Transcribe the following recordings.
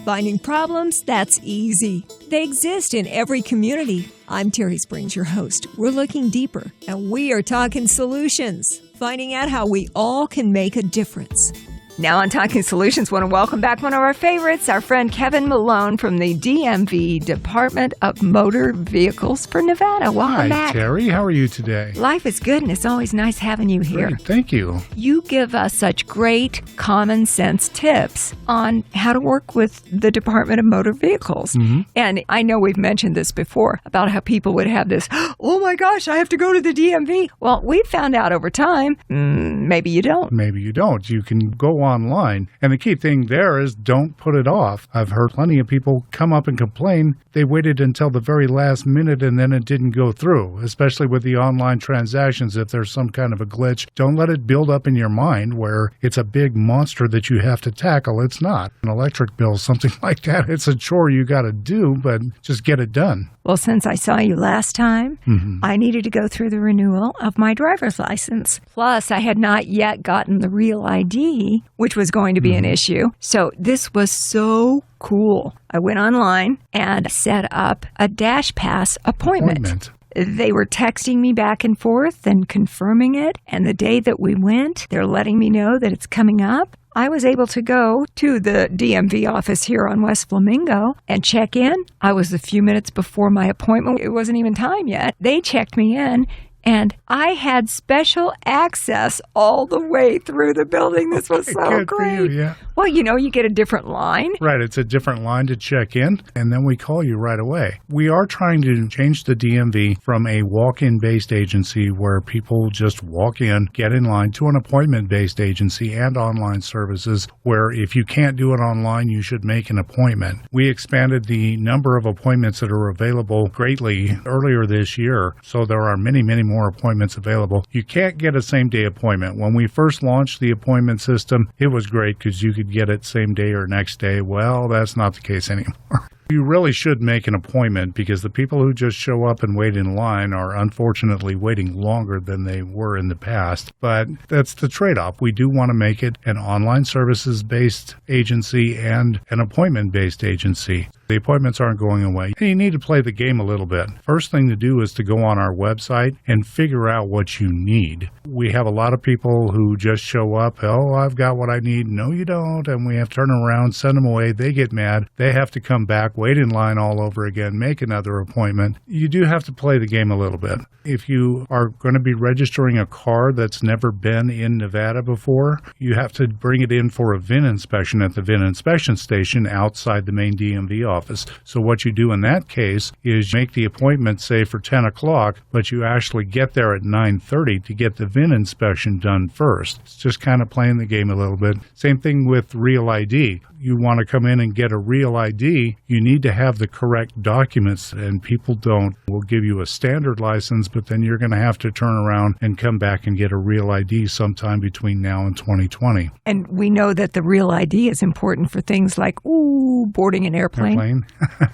Finding problems? That's easy. They exist in every community. I'm Terry Springs, your host. We're looking deeper, and we are talking solutions, finding out how we all can make a difference. Now on Talking Solutions, want to welcome back one of our favorites, our friend Kevin Malone from the DMV, Department of Motor Vehicles for Nevada. Welcome back. Hi, Terry. How are you today? Life is good, and it's always nice having you here. Great. Thank you. You give us such great common sense tips on how to work with the Department of Motor Vehicles. Mm-hmm. And I know we've mentioned this before about how people would have this, oh my gosh, I have to go to the DMV. Well, we found out over time, maybe you don't. Maybe you don't. You can go online. And the key thing there is don't put it off. I've heard plenty of people come up and complain they waited until the very last minute and then it didn't go through, especially with the online transactions. If there's some kind of a glitch, don't let it build up in your mind where it's a big monster that you have to tackle. It's not. An electric bill, something like that. It's a chore you got to do, but just get it done. Well, since I saw you last time, I needed to go through the renewal of my driver's license. Plus, I had not yet gotten the real ID, which was going to be an issue. So this was so cool. I went online and set up a Dash Pass appointment. They were texting me back and forth and confirming it. And the day that we went, they're letting me know that it's coming up. I was able to go to the DMV office here on West Flamingo and check in. I was a few minutes before my appointment. It wasn't even time yet. They checked me in, and I had special access all the way through the building. This was so great. For you, yeah. Well, you get a different line. Right. It's a different line to check in, and then we call you right away. We are trying to change the DMV from a walk-in-based agency where people just walk in, get in line, to an appointment-based agency and online services where if you can't do it online, you should make an appointment. We expanded the number of appointments that are available greatly earlier this year, so there are many, many more appointments available. You can't get a same-day appointment. When we first launched the appointment system, it was great because you could get it same day or next day. Well, that's not the case anymore. You really should make an appointment because the people who just show up and wait in line are unfortunately waiting longer than they were in the past. But that's the trade-off. We do want to make it an online services-based agency and an appointment-based agency. The appointments aren't going away. And you need to play the game a little bit. First thing to do is to go on our website and figure out what you need. We have a lot of people who just show up, oh, I've got what I need. No, you don't. And we have to turn around, send them away. They get mad. They have to come back, wait in line all over again, make another appointment. You do have to play the game a little bit. If you are going to be registering a car that's never been in Nevada before, you have to bring it in for a VIN inspection at the VIN inspection station outside the main DMV office. So what you do in that case is make the appointment, say, for 10 o'clock, but you actually get there at 9:30 to get the VIN inspection done first. It's just kind of playing the game a little bit. Same thing with Real ID. You want to come in and get a Real ID, you need to have the correct documents, and people don't. We'll give you a standard license, but then you're going to have to turn around and come back and get a Real ID sometime between now and 2020. And we know that the Real ID is important for things like, boarding an airplane.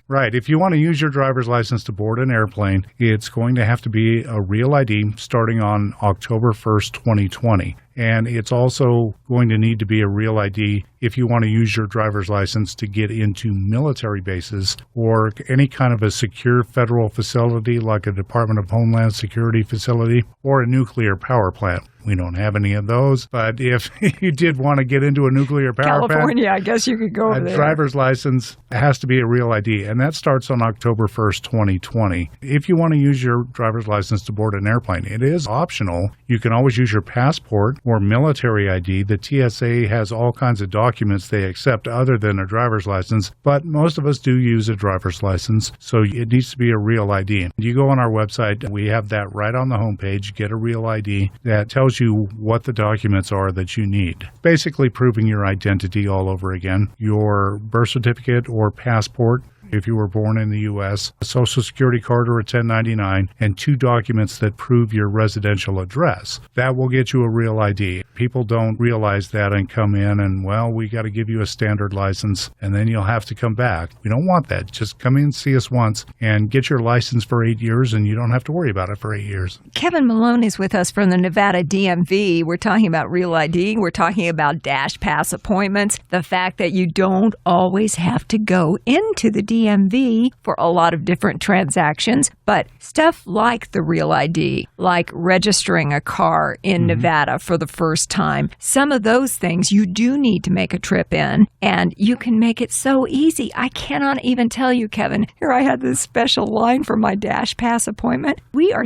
Right. If you want to use your driver's license to board an airplane, it's going to have to be a Real ID starting on October 1st, 2020. And it's also going to need to be a Real ID if you want to use your driver's license to get into military bases or any kind of a secure federal facility like a Department of Homeland Security facility or a nuclear power plant. We don't have any of those, but if you did want to get into a nuclear power plant, California, I guess you could go over there. A driver's license has to be a Real ID, and that starts on October 1st, 2020. If you want to use your driver's license to board an airplane, it is optional. You can always use your passport or military ID. The TSA has all kinds of documents they accept other than a driver's license, but most of us do use a driver's license, so it needs to be a Real ID. You go on our website, we have that right on the homepage, get a Real ID that tells you what the documents are that you need. Basically proving your identity all over again. Your birth certificate or passport if you were born in the U.S., a Social Security card or a 1099, and 2 documents that prove your residential address. That will get you a real ID. People don't realize that and come in and, well, we got to give you a standard license, and then you'll have to come back. We don't want that. Just come in, see us once, and get your license for 8 years, and you don't have to worry about it for 8 years. Kevin Malone is with us from the Nevada DMV. We're talking about real ID. We're talking about Dash Pass appointments, the fact that you don't always have to go into the DMV for a lot of different transactions, but stuff like the real ID, like registering a car in Nevada for the first time, some of those things you do need to make a trip in, and you can make it so easy. I cannot even tell you, Kevin, here I had this special line for my Dash Pass appointment. We are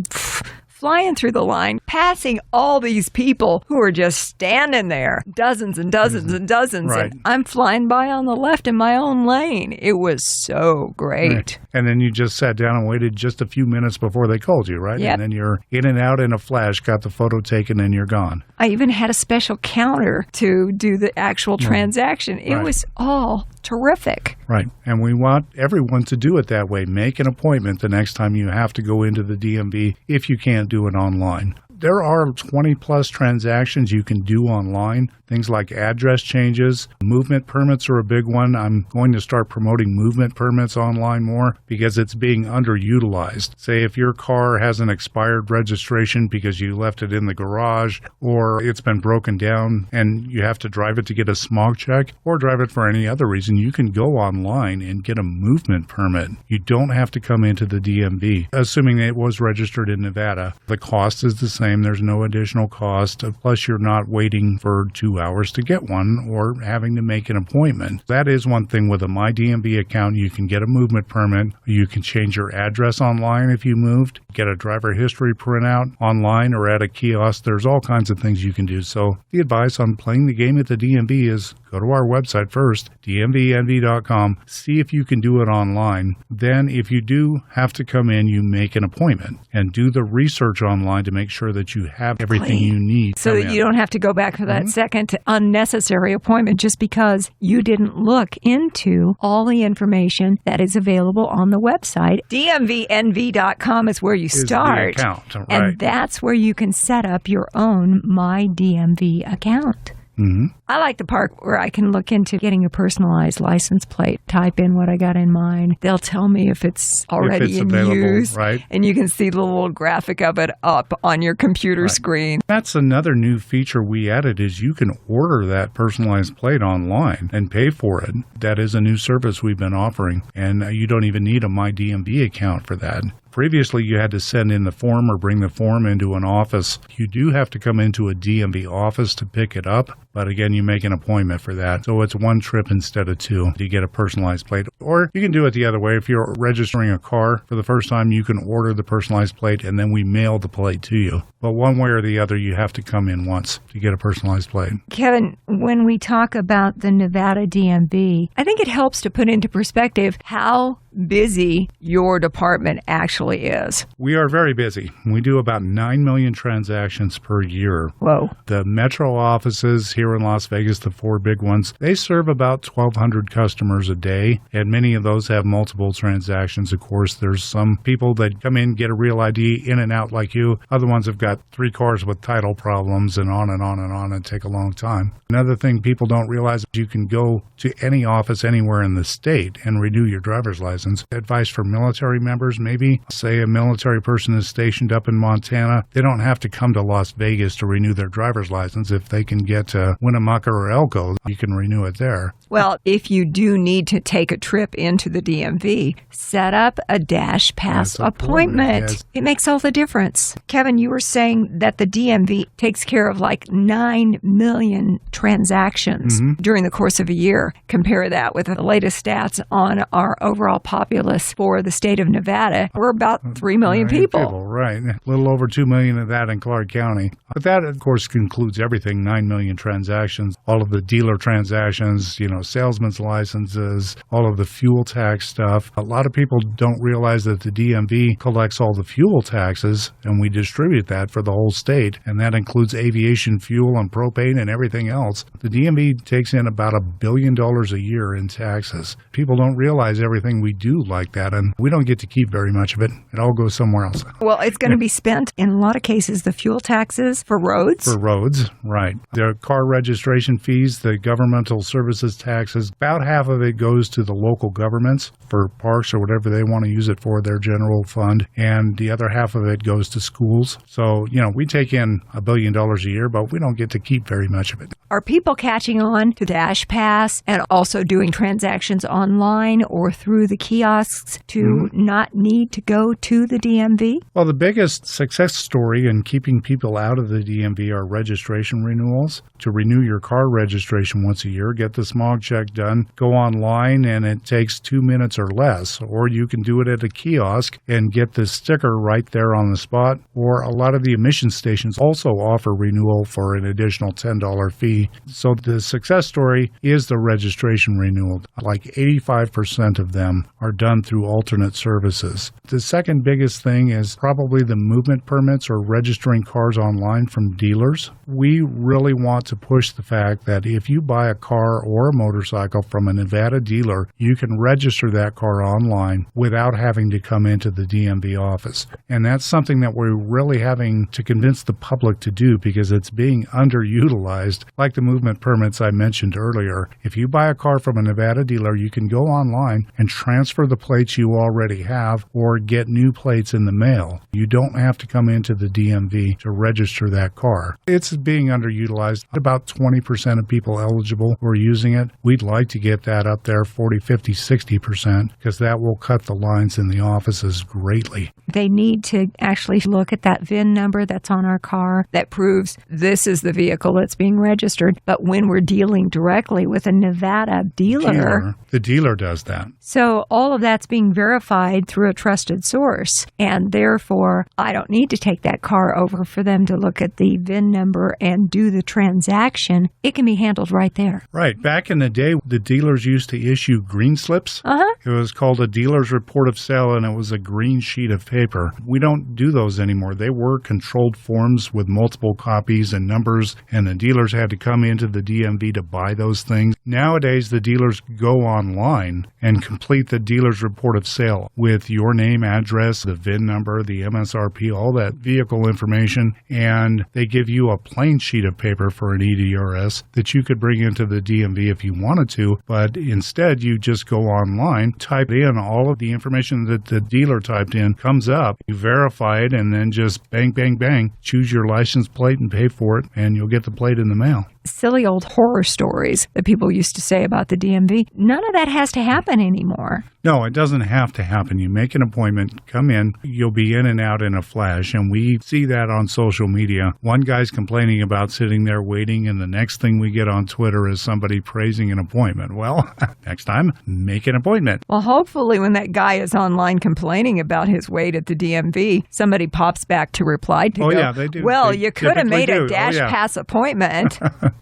flying through the line, passing all these people who are just standing there, dozens and dozens and dozens. Right. And I'm flying by on the left in my own lane. It was so great. Right. And then you just sat down and waited just a few minutes before they called you, right? Yep. And then you're in and out in a flash, got the photo taken, and you're gone. I even had a special counter to do the actual transaction. It was all terrific. Right. And we want everyone to do it that way. Make an appointment the next time you have to go into the DMV if you can't do it online. There are 20-plus transactions you can do online, things like address changes. Movement permits are a big one. I'm going to start promoting movement permits online more because it's being underutilized. Say if your car has an expired registration because you left it in the garage or it's been broken down and you have to drive it to get a smog check or drive it for any other reason, you can go online and get a movement permit. You don't have to come into the DMV, assuming it was registered in Nevada. The cost is the same. There's no additional cost. Plus, you're not waiting for 2 hours to get one or having to make an appointment. That is one thing with a MyDMV account. You can get a movement permit. You can change your address online if you moved, get a driver history printout online or at a kiosk. There's all kinds of things you can do. So the advice on playing the game at the DMV is go to our website first, dmvnv.com, see if you can do it online. Then if you do have to come in, you make an appointment and do the research online to make sure that you have everything you need. So that you don't have to go back for that second unnecessary appointment just because you didn't look into all the information that is available on the website. DMVNV.com is where you start. Is the account, right. And that's where you can set up your own MyDMV account. I like the part where I can look into getting a personalized license plate, type in what I got in mind. They'll tell me if it's already in use, right? And you can see the little graphic of it up on your computer screen. That's another new feature we added is you can order that personalized plate online and pay for it. That is a new service we've been offering, and you don't even need a MyDMV account for that. Previously, you had to send in the form or bring the form into an office. You do have to come into a DMV office to pick it up, but again, you make an appointment for that. So it's one trip instead of two to get a personalized plate. Or you can do it the other way. If you're registering a car for the first time, you can order the personalized plate and then we mail the plate to you. But one way or the other, you have to come in once to get a personalized plate. Kevin, when we talk about the Nevada DMV, I think it helps to put into perspective how busy your department actually is. We are very busy. We do about 9 million transactions per year. Whoa. The metro offices here in Las Vegas, the 4 big ones, they serve about 1,200 customers a day, and many of those have multiple transactions. Of course, there's some people that come in, get a real ID, in and out like you. Other ones have got 3 cars with title problems and on and on and on and take a long time. Another thing people don't realize is you can go to any office anywhere in the state and renew your driver's license. Advice for military members, maybe say a military person is stationed up in Montana. They don't have to come to Las Vegas to renew their driver's license. If they can get to Winnemucca or Elko, you can renew it there. Well, if you do need to take a trip into the DMV, set up a Dash Pass appointment. Yes. It makes all the difference. Kevin, you were saying that the DMV takes care of like 9 million transactions during the course of a year. Compare that with the latest stats on our overall populace for the state of Nevada. We're about 3 million people. Right. A little over 2 million of that in Clark County. But that, of course, includes everything, 9 million transactions. transactions, all of the dealer transactions, salesman's licenses, all of the fuel tax stuff. A lot of people don't realize that the DMV collects all the fuel taxes, and we distribute that for the whole state, and that includes aviation fuel and propane and everything else. The DMV takes in about $1 billion a year in taxes. People don't realize everything we do like that, and we don't get to keep very much of it. It all goes somewhere else. Well, it's going to be spent, in a lot of cases, the fuel taxes for roads. For roads, right. The car registration fees, the governmental services taxes, about half of it goes to the local governments for parks or whatever they want to use it for, their general fund, and the other half of it goes to schools. So, we take in $1 billion a year, but we don't get to keep very much of it. Are people catching on to Dash Pass and also doing transactions online or through the kiosks to not need to go to the DMV? Well, the biggest success story in keeping people out of the DMV are registration renewals. To renew your car registration once a year, get the smog check done, go online, and it takes 2 minutes or less. Or you can do it at a kiosk and get the sticker right there on the spot. Or a lot of the emission stations also offer renewal for an additional $10 fee. So the success story is the registration renewal. Like 85% of them are done through alternate services. The second biggest thing is probably the movement permits or registering cars online from dealers. We really want to push the fact that if you buy a car or a motorcycle from a Nevada dealer, you can register that car online without having to come into the DMV office. And that's something that we're really having to convince the public to do because it's being underutilized. Like the movement permits I mentioned earlier, if you buy a car from a Nevada dealer, you can go online and transfer the plates you already have or get new plates in the mail. You don't have to come into the DMV to register that car. It's being underutilized. About 20% of people eligible who are using it. We'd like to get that up there 40, 50, 60% because that will cut the lines in the offices greatly. They need to actually look at that VIN number that's on our car that proves this is the vehicle that's being registered. But when we're dealing directly with a Nevada dealer, the dealer does that. So all of that's being verified through a trusted source. And therefore, I don't need to take that car over for them to look at the VIN number and do the transaction. It can be handled right there. Right. Back in the day, the dealers used to issue green slips. It was called a dealer's report of sale, and it was a green sheet of paper. We don't do those anymore. They were controlled forms with multiple copies and numbers, and the dealers had to come into the DMV to buy those things. Nowadays, the dealers go online and complete the dealer's report of sale with your name, address, the VIN number, the MSRP, all that vehicle information, and they give you a plain sheet of paper for an EDRS that you could bring into the DMV if you wanted to, but instead you just go online, type in all of the information that the dealer typed in, comes up, you verify it, and then just bang, bang, bang, choose your license plate and pay for it, and you'll get the plate in the mail. Silly old horror stories that people used to say about the DMV. None of that has to happen anymore. No, it doesn't have to happen. You make an appointment, come in, you'll be in and out in a flash, and we see that on social media. One guy's complaining about sitting there waiting, and the next thing we get on Twitter is somebody praising an appointment. Well, next time, make an appointment. Well, hopefully when that guy is online complaining about his wait at the DMV, somebody pops back to reply to yeah, they do. Well, they you could have made a Dash yeah. Pass appointment.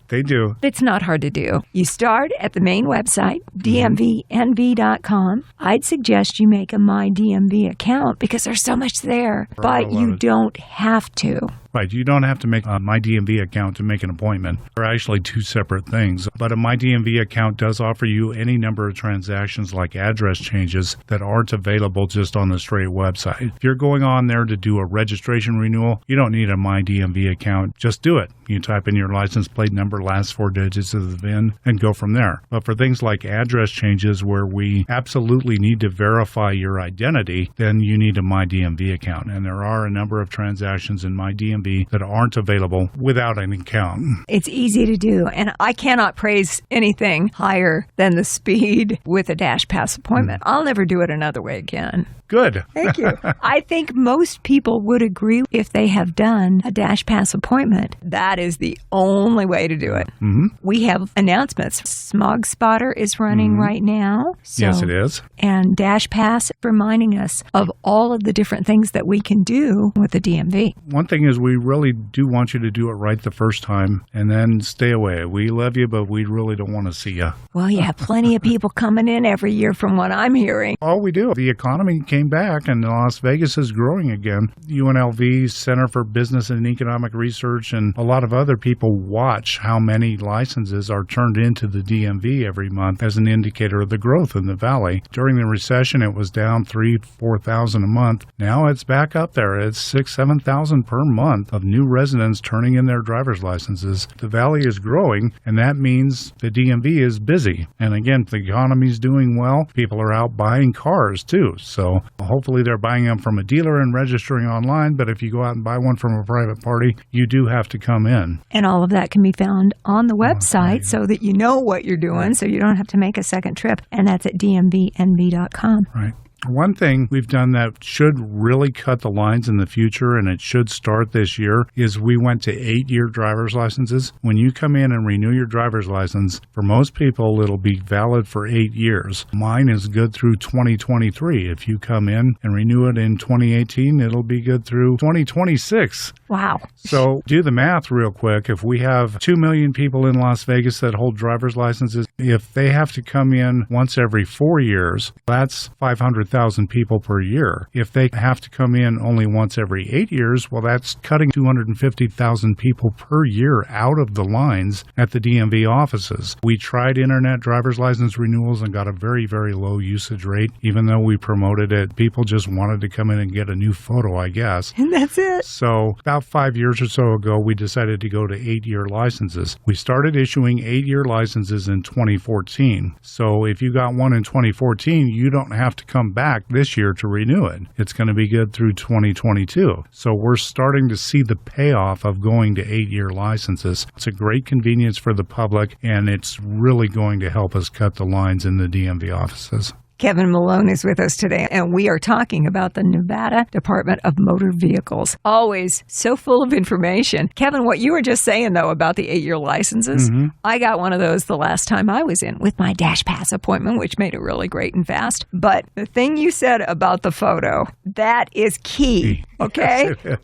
They do. It's not hard to do. You start at the main website, dmvnv.com. I'd suggest you make a My DMV account because there's so much there, but you don't have to. Right. You don't have to make a MyDMV account to make an appointment. They're actually two separate things. But a MyDMV account does offer you any number of transactions like address changes that aren't available just on the straight website. If you're going on there to do a registration renewal, you don't need a MyDMV account. Just do it. You type in your license plate number, last 4 digits of the VIN, and go from there. But for things like address changes where we absolutely need to verify your identity, then you need a MyDMV account. And there are a number of transactions in MyDMV that aren't available without an account. It's easy to do, and I cannot praise anything higher than the speed with a Dash Pass appointment. I'll never do it another way again. Good. Thank you. I think most people would agree if they have done a Dash Pass appointment. That is the only way to do it. Mm-hmm. We have announcements. Smog Spotter is running right now. So, yes, it is. And Dash Pass reminding us of all of the different things that we can do with the DMV. One thing is we really do want you to do it right the first time and then stay away. We love you, but we really don't want to see you. Well, you have plenty of people coming in every year from what I'm hearing. Oh, we do. The economy came back and Las Vegas is growing again. UNLV, Center for Business and Economic Research, and a lot of other people watch how many licenses are turned into the DMV every month as an indicator of the growth in the valley. During the recession, it was down 3,000-4,000 a month. Now it's back up there. It's 6,000-7,000 per month of new residents turning in their driver's licenses. The valley is growing, and that means the DMV is busy. And again, the economy's doing well. People are out buying cars too. So hopefully they're buying them from a dealer and registering online. But if you go out and buy one from a private party, you do have to come in. And all of that can be found on the website so that you know what you're doing, so you don't have to make a second trip. And that's at dmvnv.com. Right. One thing we've done that should really cut the lines in the future, and it should start this year, is we went to 8-year driver's licenses. When you come in and renew your driver's license, for most people, it'll be valid for 8 years. Mine is good through 2023. If you come in and renew it in 2018, it'll be good through 2026. Wow. So do the math real quick. If we have 2 million people in Las Vegas that hold driver's licenses, if they have to come in once every 4 years, that's 500,000 people per year. If they have to come in only once every 8 years, well, that's cutting 250,000 people per year out of the lines at the DMV offices. We tried internet driver's license renewals and got a very, very low usage rate. Even though we promoted it, people just wanted to come in and get a new photo, I guess. And that's it. So about 5 years or so ago, we decided to go to 8-year licenses. We started issuing 8-year licenses in 2014. So if you got one in 2014, you don't have to come back this year to renew it. It's going to be good through 2022. So we're starting to see the payoff of going to 8-year licenses. It's a great convenience for the public, and it's really going to help us cut the lines in the DMV offices. Kevin Malone is with us today, and we are talking about the Nevada Department of Motor Vehicles. Always so full of information. Kevin, what you were just saying, though, about the 8-year licenses, I got one of those the last time I was in with my Dash Pass appointment, which made it really great and fast. But the thing you said about the photo, that is key, okay? Yes,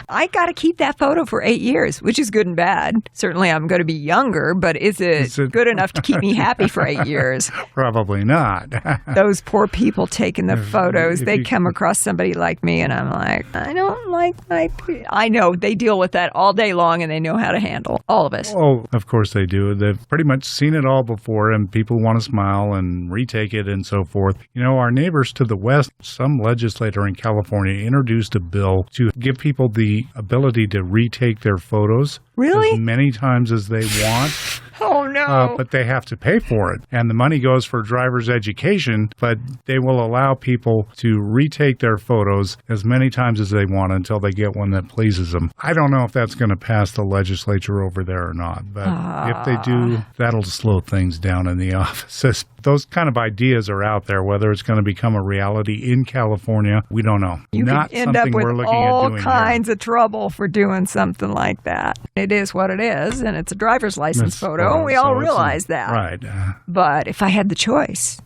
I got to keep that photo for 8 years, which is good and bad. Certainly, I'm going to be younger, but is it good enough to keep me happy for 8 years? Probably not. Those poor people taking the photos, they come across somebody like me, and I'm like, I don't like my... I know, they deal with that all day long, and they know how to handle all of us. Oh, of course they do. They've pretty much seen it all before, and people want to smile and retake it and so forth. You know, our neighbors to the west, some legislator in California introduced a bill to give people the ability to retake their photos as many times as they want. Oh, no. But they have to pay for it. And the money goes for driver's education, but they will allow people to retake their photos as many times as they want until they get one that pleases them. I don't know if that's going to pass the legislature over there or not, but if they do, that'll slow things down in the offices. Those kind of ideas are out there. Whether it's going to become a reality in California, we don't know. You not could end something up with we're looking at doing all kinds of trouble for doing something like that. It is what it is, and it's a driver's license photo, and we all realize that. Right. But if I had the choice,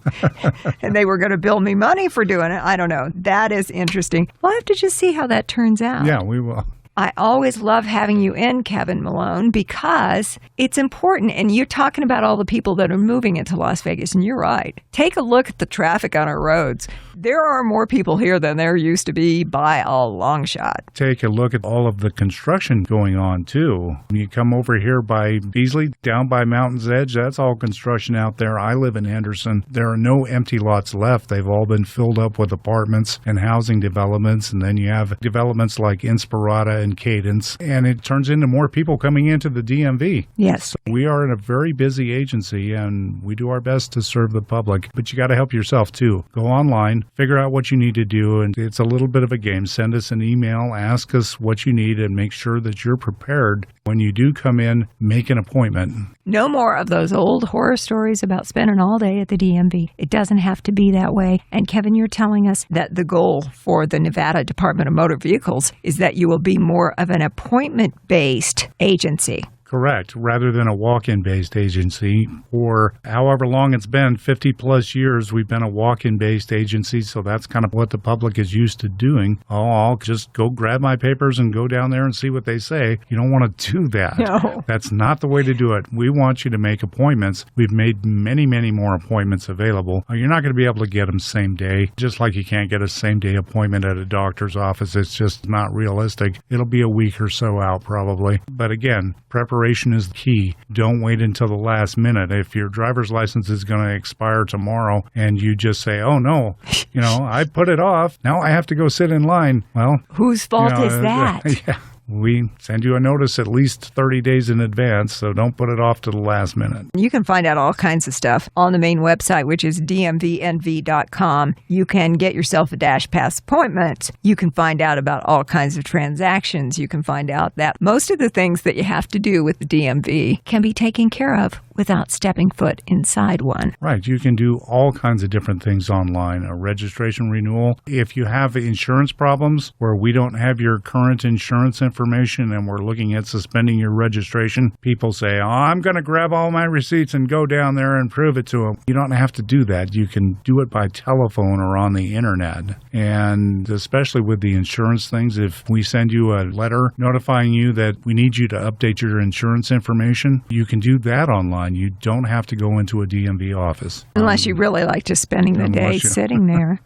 and they were going to bill me money for doing it, I don't know. That is interesting. We'll have to just see how that turns out. Yeah, we will. I always love having you in, Kevin Malone, because it's important. And you're talking about all the people that are moving into Las Vegas, and you're right. Take a look at the traffic on our roads. There are more people here than there used to be by a long shot. Take a look at all of the construction going on, too. When you come over here by Beasley, down by Mountain's Edge, that's all construction out there. I live in Henderson. There are no empty lots left. They've all been filled up with apartments and housing developments. And then you have developments like Inspirata and cadence, and it turns into more people coming into the DMV. Yes. So we are in a very busy agency, and we do our best to serve the public, but you got to help yourself too. Go online, figure out what you need to do, and it's a little bit of a game. Send us an email, ask us what you need, and make sure that you're prepared. When you do come in, make an appointment. No more of those old horror stories about spending all day at the DMV. It doesn't have to be that way. And Kevin, you're telling us that the goal for the Nevada Department of Motor Vehicles is that you will be more of an appointment-based agency. Correct. Rather than a walk-in based agency. For however long it's been, 50 plus years, we've been a walk-in based agency. So that's kind of what the public is used to doing. Oh, I'll just go grab my papers and go down there and see what they say. You don't want to do that. No. That's not the way to do it. We want you to make appointments. We've made many, many more appointments available. You're not going to be able to get them same day, just like you can't get a same day appointment at a doctor's office. It's just not realistic. It'll be a week or so out probably. But again, preparation is key. Don't wait until the last minute. If your driver's license is going to expire tomorrow and you just say, oh no, I put it off. Now I have to go sit in line. Well, whose fault is that? Yeah. We send you a notice at least 30 days in advance, so don't put it off to the last minute. You can find out all kinds of stuff on the main website, which is dmvnv.com. You can get yourself a Dash Pass appointment. You can find out about all kinds of transactions. You can find out that most of the things that you have to do with the DMV can be taken care of without stepping foot inside one. Right. You can do all kinds of different things online. A registration renewal. If you have insurance problems where we don't have your current insurance information and we're looking at suspending your registration, people say, I'm going to grab all my receipts and go down there and prove it to them. You don't have to do that. You can do it by telephone or on the internet. And especially with the insurance things, if we send you a letter notifying you that we need you to update your insurance information, you can do that online. You don't have to go into a DMV office. Unless you really like just spending the day sitting there.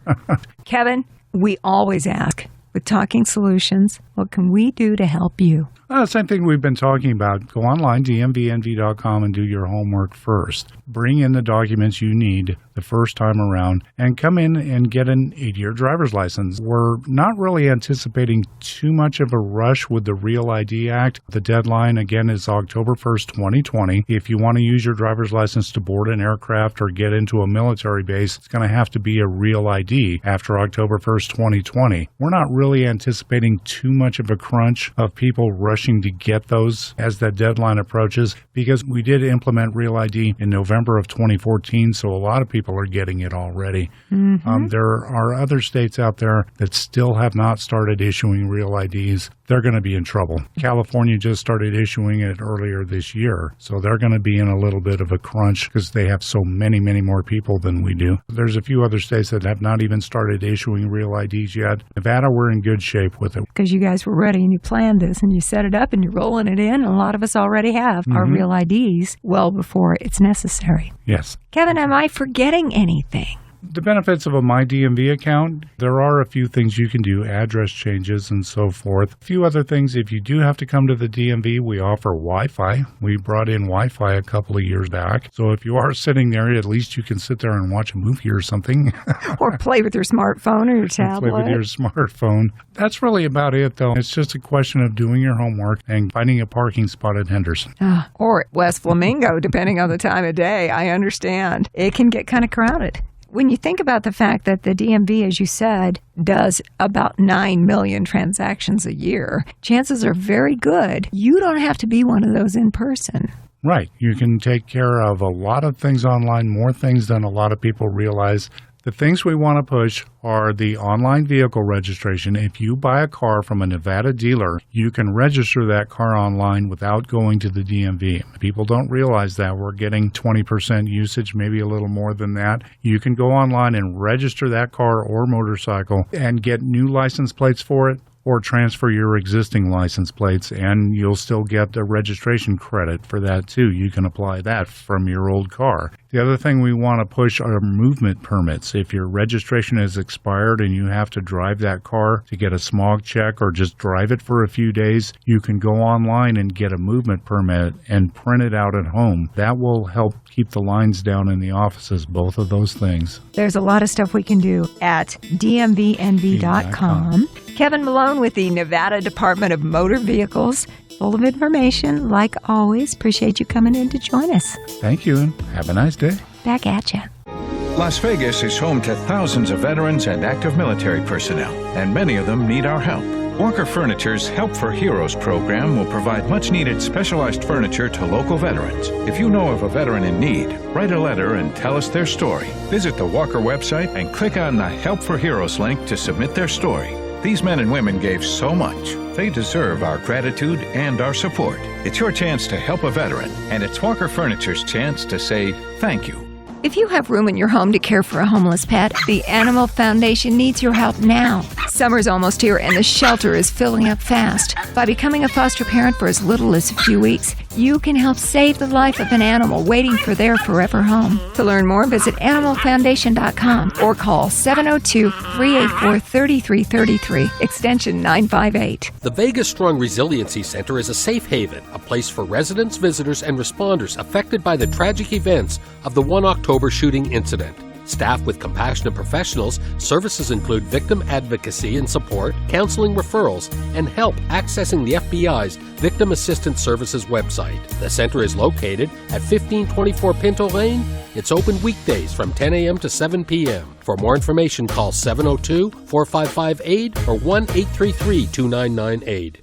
Kevin, we always ask, with Talking Solutions, what can we do to help you? Same thing we've been talking about. Go online, dmvnv.com, and do your homework first. Bring in the documents you need the first time around and come in and get an 8-year driver's license. We're not really anticipating too much of a rush with the Real ID Act. The deadline, again, is October 1st, 2020. If you want to use your driver's license to board an aircraft or get into a military base, it's going to have to be a Real ID after October 1st, 2020. We're not really anticipating too much of a crunch of people rushing to get those as that deadline approaches, because we did implement Real ID in November of 2014, so a lot of people are getting it already. Mm-hmm. There are other states out there that still have not started issuing Real IDs. They're going to be in trouble. California just started issuing it earlier this year, so they're going to be in a little bit of a crunch because they have so many, many more people than we do. There's a few other states that have not even started issuing Real IDs yet. Nevada, we're in good shape with it. Because you guys were ready and you planned this and you set it up and you're rolling it in. And a lot of us already have our Real IDs well before it's necessary. Yes. Kevin, am I forgetting anything? The benefits of a MyDMV account, there are a few things you can do, address changes and so forth. A few other things, if you do have to come to the DMV, we offer Wi-Fi. We brought in Wi-Fi a couple of years back. So if you are sitting there, at least you can sit there and watch a movie or something. Or play with your smartphone or your tablet. Play with your smartphone. That's really about it, though. It's just a question of doing your homework and finding a parking spot at Henderson. Or at West Flamingo, depending on the time of day. I understand. It can get kind of crowded. When you think about the fact that the DMV, as you said, does about 9 million transactions a year, chances are very good you don't have to be one of those in person. Right. You can take care of a lot of things online, more things than a lot of people realize. The things we want to push are the online vehicle registration. If you buy a car from a Nevada dealer, you can register that car online without going to the DMV. People don't realize that. We're getting 20% usage, maybe a little more than that. You can go online and register that car or motorcycle and get new license plates for it, or transfer your existing license plates, and you'll still get the registration credit for that too. You can apply that from your old car. The other thing we want to push are movement permits. If your registration is expired and you have to drive that car to get a smog check or just drive it for a few days, you can go online and get a movement permit and print it out at home. That will help keep the lines down in the offices, both of those things. There's a lot of stuff we can do at dmvnv.com. Kevin Malone with the Nevada Department of Motor Vehicles. Full of information, like always. Appreciate you coming in to join us. Thank you, and have a nice day. Back at you. Las Vegas is home to thousands of veterans and active military personnel, and many of them need our help. Walker Furniture's Help for Heroes program will provide much-needed specialized furniture to local veterans. If you know of a veteran in need, write a letter and tell us their story. Visit the Walker website and click on the Help for Heroes link to submit their story. These men and women gave so much. They deserve our gratitude and our support. It's your chance to help a veteran, and it's Walker Furniture's chance to say thank you. If you have room in your home to care for a homeless pet, the Animal Foundation needs your help now. Summer's almost here and the shelter is filling up fast. By becoming a foster parent for as little as a few weeks, you can help save the life of an animal waiting for their forever home. To learn more, visit animalfoundation.com or call 702-384-3333, extension 958. The Vegas Strong Resiliency Center is a safe haven, a place for residents, visitors, and responders affected by the tragic events of the 1 October shooting incident. Staffed with compassionate professionals, services include victim advocacy and support, counseling referrals, and help accessing the FBI's Victim Assistance Services website. The center is located at 1524 Pinto Lane. It's open weekdays from 10 a.m. to 7 p.m. For more information, call 702-455-AID or 1-833-2998.